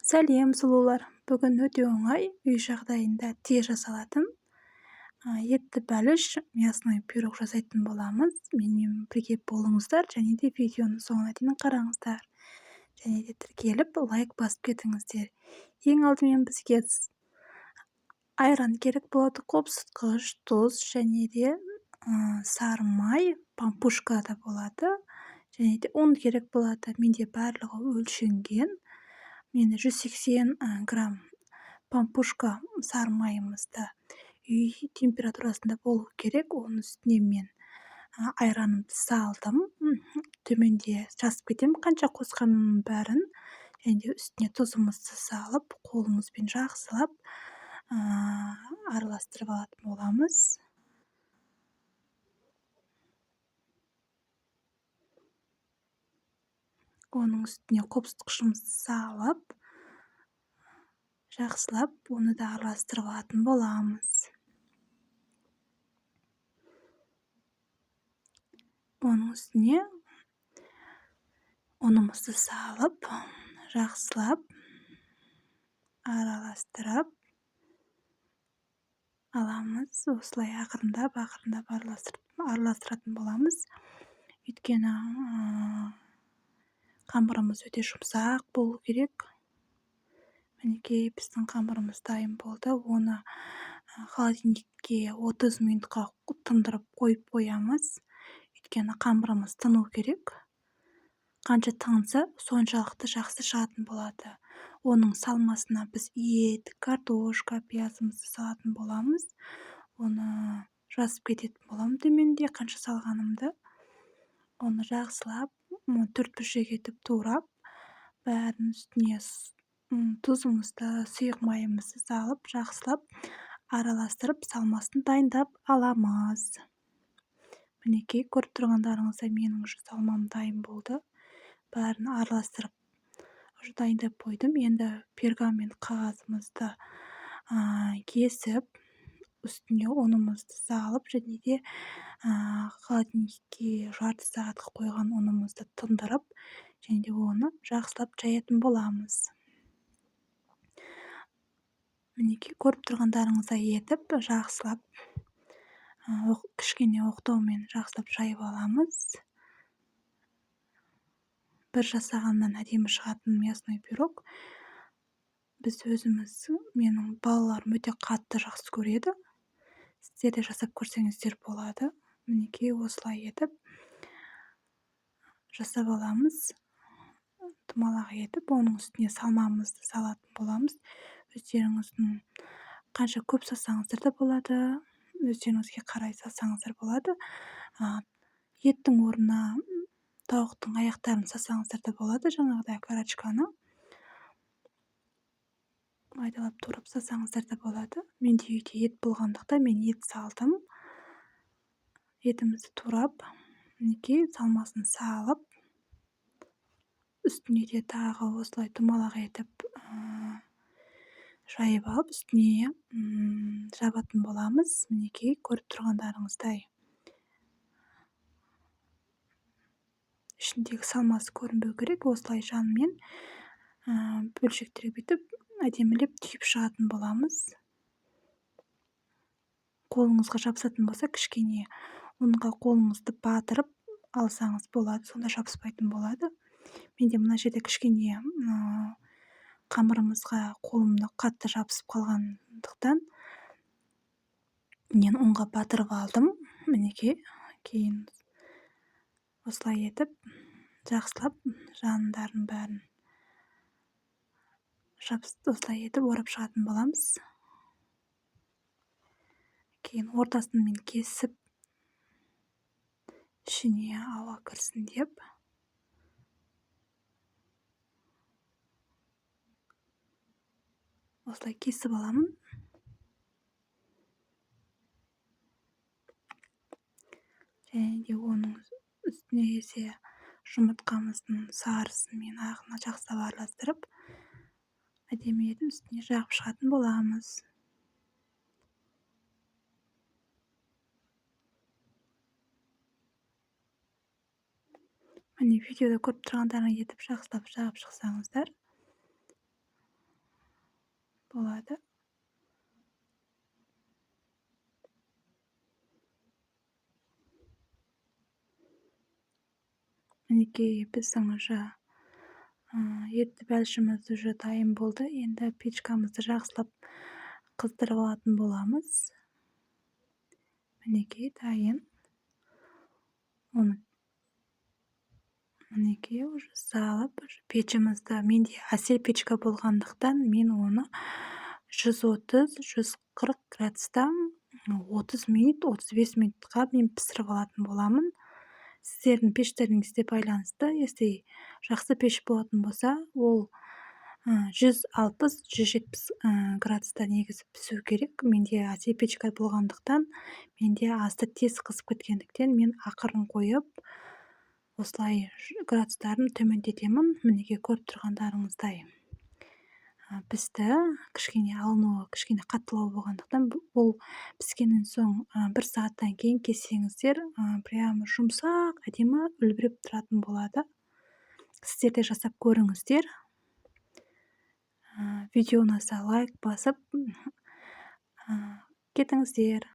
Сәлем сұлулар! Бүгін өте оңай үй жағдайында тез жасалатын етті бәліш мясной пирог жасайтын боламыз. Менімен бірге болыңыздар және де видеоны соңына дейін қараңыздар. Және де тіркеліп лайк басып кетіңіздер. Ең алдымен бізге айран керек болады, қопсытқыш, тұз және де сары май, пампушка да болады. Және де ұн керек болады. Менде барлығы өлшенген. Менде 180 грамм пампушка сары майымызды үй температурасында болу керек. Оның үстіне мен айранымды салдым. Төменде жазып кетемін қанша қосқанымның бәрін. Және де үстіне тұзымызды салып, қолымызбен жақсылап араластырып алатын боламыз. Оның үстіне қопсытқышымызды салып, жақсылап, оны да араластырып алатын боламыз. Оның үстіне ұнымызды салып, жақсылап, араластырып аламыз. Осылай ақырындап араластыратын боламыз. Өйткені қамырымыз өте жұмсақ болу керек. Мінекей біздің қамырымыз дайын болды. Оны холодильникке 30 минутқа тындырып қойып қоямыз. Өйткені қамырымыз тыну керек. Қанша тынса, соншалықты жақсы шығатын болады. Оның салмасына біз ет, картошка, пиязымызды салатын боламыз. Оны жазып кететін боламын төменде қанша салғанымды. Оны жақсылап, 4 бөлшек етіп турап, бәрін үстіне тұзымызды, сұйық майымызды салып, жақсылап араластырып, салмасын дайындап аламыз. Мінекей, көріп тұрғандарыңыздай менің салмам дайын болды. Бәрін араластырып дайындап қойдым. Енді пергамент қағазымызды кесіп, үстіне ұнымызды салып, және де холодильникке жарты сағатқа қойған ұнымызды тындырып, және де оны жақсылап жаятын боламыз. Мінекей, көріп тұрғандарыңыздай етіп, жақсылап, кішкене оқтаумен жақсылап жайып аламыз. Бір жасағаннан әдемі шығатын мясной пирог. Біз өзіміз, менің балаларым өте қатты жақсы көреді. Сіздер де жасап көрсеңіздер болады. Мінекей, осылай етіп жасап аламыз. Домалақ етіп, оның үстіне салмамызды салатын боламыз. Өздеріңіздің қанша көп салсаңыздар да болады. Өздеріңізге қарай салсаңыздар болады. Еттің орнына тауықтың аяқтарын салсаңыздар да болады. Жаңағыдай окорочканы майдалап турап салсаңыздар да болады. Менде үйде ет болғандықтан мен ет салдым. Етімізді турап, мінекей, салмасын салып, үстіне де тағы осылай домалақ етіп жайып алып, үстіне жабатын боламыз. Мінекей, көріп тұрғандарыңыздай. Ішіндегі салмасы көрінбеу керек. Осылай жанымен бөлшектерге бүйтіп әдемілеп түйіп шығатын боламыз. Қолыңызға жабысатын болса, кішкене ұнға қолыңызды батырып алсаңыз болады. Сонда жабыспайтын болады. Менде мына жерде кішкене қамырымызға қолымды қатты жабысып қалғандықтан мен ұнға батырып алдым. Мінекей, кейін осылай етіп, жақсылап жанындарын бәрін осылай етіп орап шығатын боламыз. Кейін ортасын мен кесіп, ішіне ауа кірсін деп, осылай кесіп аламын. Және де оның үстіне жұмыртқамыздың сарысы мен ағына жақсылап араластырып, әдемі етіп үстіне жағып шығатын боламыз. Міне, видеода көріп тұрғандарың етіп жақсылап жағып шықсаңыздар. болады. Мінекей біздің уже етті бәлішіміз уже дайын болды. Енді печкамызды жақсылап қыздырып алатын боламыз. Мінекей дайын. Оны мінекей уже салып, печімізді, менде әсел печка болғандықтан мен оны 130-140 градуста 30 минут, 35 минутқа мен пісіріп алатын боламын. Сіздердің пештеріңізге байланысты, если жақсы пеш болатын болса, ол 160-170 градуста негізі пісу керек. Менде әсел печка болғандықтан, менде асты тез қызып кеткендіктен мен ақырын қойып, осылай градустарын төмендетемін. Мінекей көріп тұрғандарыңыздай пісті. Кішкене алынуы, кішкене қаттылау болғандықтан, бұл піскеннен соң 1 сағаттан кейін кессеңіздер, прям жұмсақ, әдемі үлбіреп тұратын болады. Сіздер де жасап көріңіздер. Видео ұнаса лайк басып кетіңіздер.